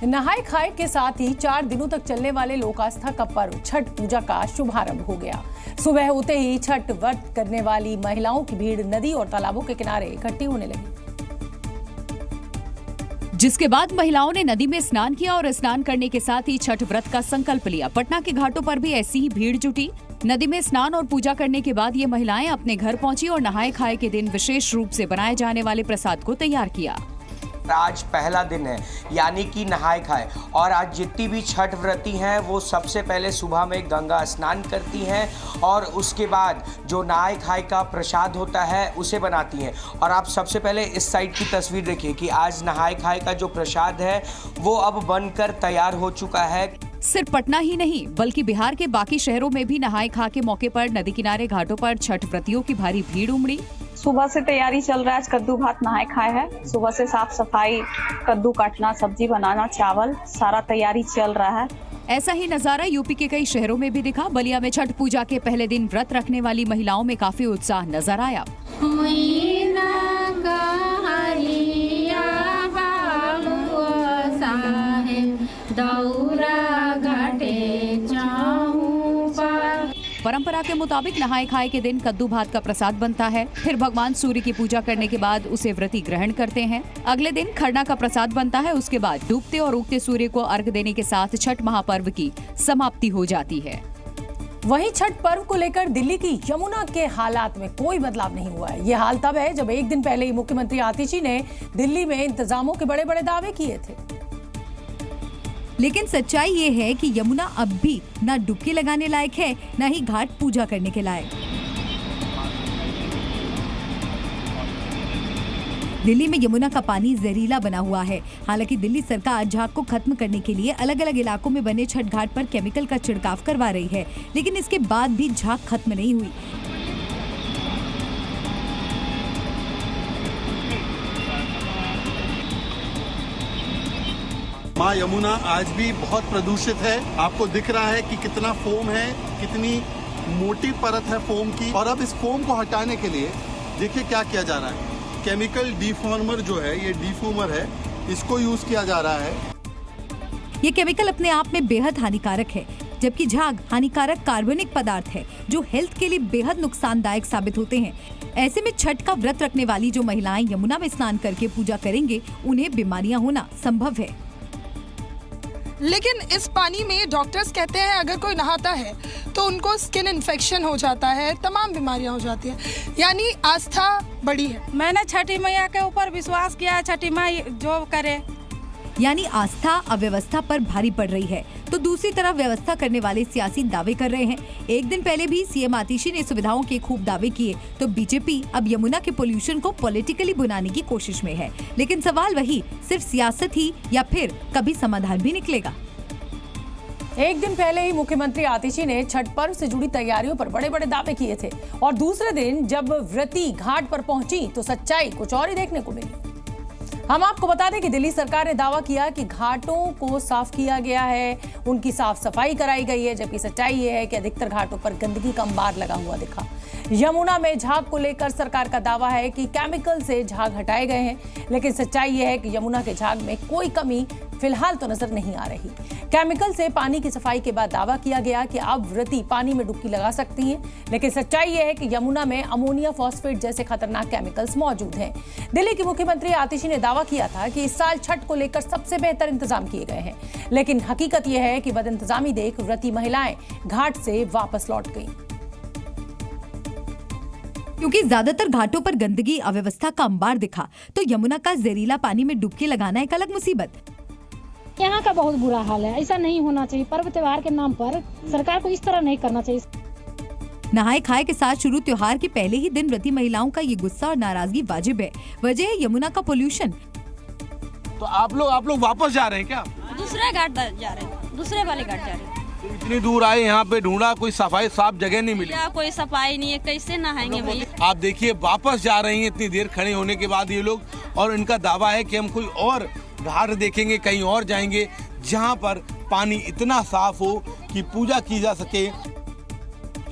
नहाय खाए के साथ ही 4 दिनों तक चलने वाले लोक आस्था का पर्व छठ पूजा का शुभारंभ हो गया। सुबह होते ही छठ व्रत करने वाली महिलाओं की भीड़ नदी और तालाबों के किनारे इकट्ठी होने लगी, जिसके बाद महिलाओं ने नदी में स्नान किया और स्नान करने के साथ ही छठ व्रत का संकल्प लिया। पटना के घाटों पर भी ऐसी ही भीड़ जुटी। नदी में स्नान और पूजा करने के बाद ये महिलाएं अपने घर पहुंची और नहाए खाए के दिन विशेष रूप से बनाए जाने वाले प्रसाद को तैयार किया। आज पहला दिन है, यानी कि नहाए खाए, और आज जितनी भी छठ व्रती हैं वो सबसे पहले सुबह में गंगा स्नान करती हैं और उसके बाद जो नहाए खाए का प्रसाद होता है उसे बनाती हैं। और आप सबसे पहले इस साइड की तस्वीर देखिए कि आज नहाए खाए का जो प्रसाद है वो अब बनकर तैयार हो चुका है। सिर्फ पटना ही नहीं बल्कि बिहार के बाकी शहरों में भी नहाए खा के मौके पर नदी किनारे घाटों पर छठ व्रतियों की भारी भीड़ उमड़ी। सुबह से तैयारी चल रहा है। आज कद्दू भात नहाए खाए है। सुबह से साफ सफाई, कद्दू काटना, सब्जी बनाना, चावल, सारा तैयारी चल रहा है। ऐसा ही नजारा यूपी के कई शहरों में भी दिखा। बलिया में छठ पूजा के पहले दिन व्रत रखने वाली महिलाओं में काफी उत्साह नजर आया। परंपरा के मुताबिक नहाए खाए के दिन कद्दू भात का प्रसाद बनता है। फिर भगवान सूर्य की पूजा करने के बाद उसे व्रती ग्रहण करते हैं। अगले दिन खरना का प्रसाद बनता है। उसके बाद डूबते और उगते सूर्य को अर्घ देने के साथ छठ महापर्व की समाप्ति हो जाती है। वहीं छठ पर्व को लेकर दिल्ली की यमुना के हालात में कोई बदलाव नहीं हुआ है। ये हाल तब है जब एक दिन पहले ही मुख्यमंत्री आतिशी ने दिल्ली में इंतजामों के बड़े बड़े दावे किए थे। लेकिन सच्चाई ये है कि यमुना अब भी न डुबकी लगाने लायक है, न ही घाट पूजा करने के लायक। दिल्ली में यमुना का पानी जहरीला बना हुआ है। हालांकि दिल्ली सरकार झाग को खत्म करने के लिए अलग अलग इलाकों में बने छठ घाट पर केमिकल का छिड़काव करवा रही है, लेकिन इसके बाद भी झाग खत्म नहीं हुई। माँ यमुना आज भी बहुत प्रदूषित है। आपको दिख रहा है कि कितना फोम है, कितनी मोटी परत है फोम की। और अब इस फोम को हटाने के लिए देखिए क्या किया जा रहा है। केमिकल डिफॉर्मर जो है, ये डिफॉर्मर है, इसको यूज किया जा रहा है। ये केमिकल अपने आप में बेहद हानिकारक है, जबकि झाग हानिकारक कार्बनिक पदार्थ है जो हेल्थ के लिए बेहद नुकसानदायक साबित होते हैं। ऐसे में छठ का व्रत रखने वाली जो महिलाएं यमुना में स्नान करके पूजा करेंगे, उन्हें बीमारियां होना संभव है। लेकिन इस पानी में डॉक्टर्स कहते हैं अगर कोई नहाता है तो उनको स्किन इन्फेक्शन हो जाता है, तमाम बीमारियां हो जाती हैं। यानी आस्था बड़ी है। मैंने छठी मैया के ऊपर विश्वास किया है, छठी मैया जो करे। यानी आस्था अव्यवस्था पर भारी पड़ रही है, तो दूसरी तरफ व्यवस्था करने वाले सियासी दावे कर रहे हैं। एक दिन पहले भी सीएम आतिशी ने सुविधाओं के खूब दावे किए, तो बीजेपी अब यमुना के पोल्यूशन को पॉलिटिकली बुनाने की कोशिश में है। लेकिन सवाल वही, सिर्फ सियासत ही या फिर कभी समाधान भी निकलेगा? एक दिन पहले ही मुख्यमंत्री आतिशी ने छठ पर्व से जुड़ी तैयारियों पर बड़े बड़े दावे किए थे, और दूसरे दिन जब व्रती घाट पर पहुंची तो सच्चाई कुछ और ही देखने को मिली। हम आपको बता दें कि दिल्ली सरकार ने दावा किया कि घाटों को साफ किया गया है, उनकी साफ सफाई कराई गई है, जबकि सच्चाई ये है कि अधिकतर घाटों पर गंदगी का अंबार लगा हुआ दिखा। यमुना में झाग को लेकर सरकार का दावा है कि केमिकल से झाग हटाए गए हैं, लेकिन सच्चाई ये है कि यमुना के झाग में कोई कमी फिलहाल तो नजर नहीं आ रही। केमिकल से पानी की सफाई के बाद दावा किया गया कि अब व्रती पानी में डुबकी लगा सकती हैं, लेकिन सच्चाई ये है कि यमुना में अमोनिया फॉस्फेट जैसे खतरनाक केमिकल्स मौजूद हैं। दिल्ली की मुख्यमंत्री आतिशी ने दावा किया था कि इस साल छठ को लेकर सबसे बेहतर इंतजाम किए गए हैं, लेकिन हकीकत यह है कि बदइंतजामी देख व्रती महिलाएं घाट से वापस लौट गईं। क्योंकि ज्यादातर घाटों पर गंदगी अव्यवस्था का अंबार दिखा, तो यमुना का जहरीला पानी में डुबकी लगाना एक अलग मुसीबत। यहाँ का बहुत बुरा हाल है, ऐसा नहीं होना चाहिए। पर्व त्योहार के नाम पर सरकार को इस तरह नहीं करना चाहिए। नहाए खाए के साथ शुरू त्योहार के पहले ही दिन व्रती महिलाओं का ये गुस्सा और नाराजगी वाजिब है। वजह है यमुना का पोल्यूशन। तो आप लोग वापस जा रहे हैं क्या? दूसरे घाट जा रहे हैं, दूसरे वाले घाट जा रहे हैं। तो इतनी दूर आए, यहाँ पे ढूंढा, कोई सफाई साफ जगह नहीं मिली। कोई सफाई नहीं है, कैसे नहाएंगे भैया? आप देखिए वापस जा रही हैं इतनी देर खड़े होने के बाद ये लोग, और इनका दावा है कि हम कोई और घाट देखेंगे, कहीं और जाएंगे जहां पर पानी इतना साफ हो कि पूजा की जा सके।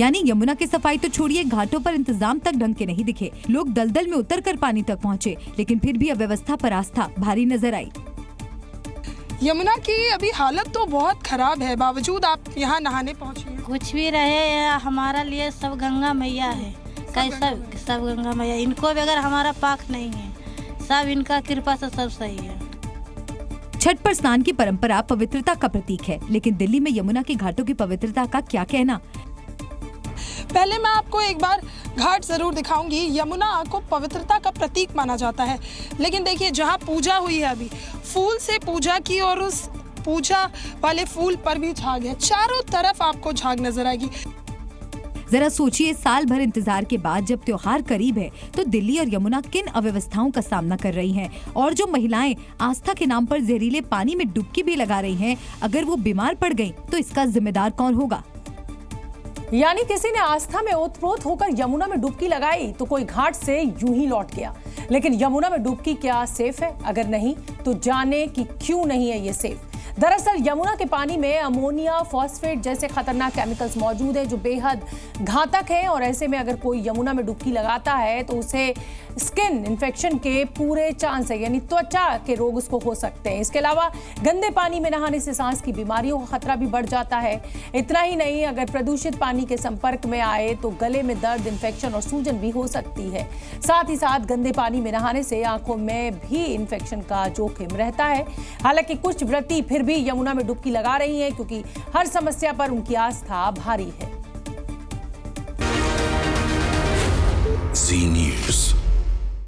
यानी यमुना की सफाई तो छोड़िए, घाटों पर इंतजाम तक ढंग के नहीं दिखे। लोग दलदल में उतरकर पानी तक पहुंचे, लेकिन फिर भी अव्यवस्था पर आस्था भारी नजर आई। यमुना की अभी हालत तो बहुत खराब है, बावजूद आप यहाँ नहाने पहुँची हैं। कुछ भी रहे, हमारा लिए सब गंगा मैया है, कैसा सब गंगा मैया, इनको बगैर हमारा पाक नहीं है, सब इनका कृपा से सब सही है। छठ पर स्नान की परंपरा पवित्रता का प्रतीक है, लेकिन दिल्ली में यमुना के घाटों की पवित्रता का क्या कहना। पहले मैं आपको एक बार घाट जरूर दिखाऊंगी। यमुना को पवित्रता का प्रतीक माना जाता है, लेकिन देखिए जहाँ पूजा हुई है, अभी फूल से पूजा की और उस पूजा वाले फूल पर भी झाग है, चारों तरफ आपको झाग नजर आएगी। जरा सोचिए, साल भर इंतजार के बाद जब त्योहार करीब है तो दिल्ली और यमुना किन अव्यवस्थाओं का सामना कर रही हैं, और जो महिलाएं आस्था के नाम पर जहरीले पानी में डुबकी भी लगा रही हैं, अगर वो बीमार पड़ गईं तो इसका जिम्मेदार कौन होगा। यानी किसी ने आस्था में ओतप्रोत होकर यमुना में डुबकी लगाई तो कोई घाट से यूं ही लौट गया। लेकिन यमुना में डुबकी क्या सेफ है? अगर नहीं तो जाने कि क्यों नहीं है ये सेफ। दरअसल यमुना के पानी में अमोनिया, फॉस्फेट जैसे खतरनाक केमिकल्स मौजूद हैं जो बेहद घातक हैं, और ऐसे में अगर कोई यमुना में डुबकी लगाता है तो उसे स्किन इन्फेक्शन के पूरे चांस है, यानी त्वचा के रोग उसको हो सकते हैं। इसके अलावा गंदे पानी में नहाने से सांस की बीमारियों का खतरा भी बढ़ जाता है। इतना ही नहीं, अगर प्रदूषित पानी के संपर्क में आए तो गले में दर्द, इन्फेक्शन और सूजन भी हो सकती है। साथ ही साथ गंदे पानी में नहाने से आंखों में भी इन्फेक्शन का जोखिम रहता है। हालांकि कुछ व्रती फिर भी यमुना में डुबकी लगा रही हैं, क्योंकि हर समस्या पर उनकी आस्था भारी है।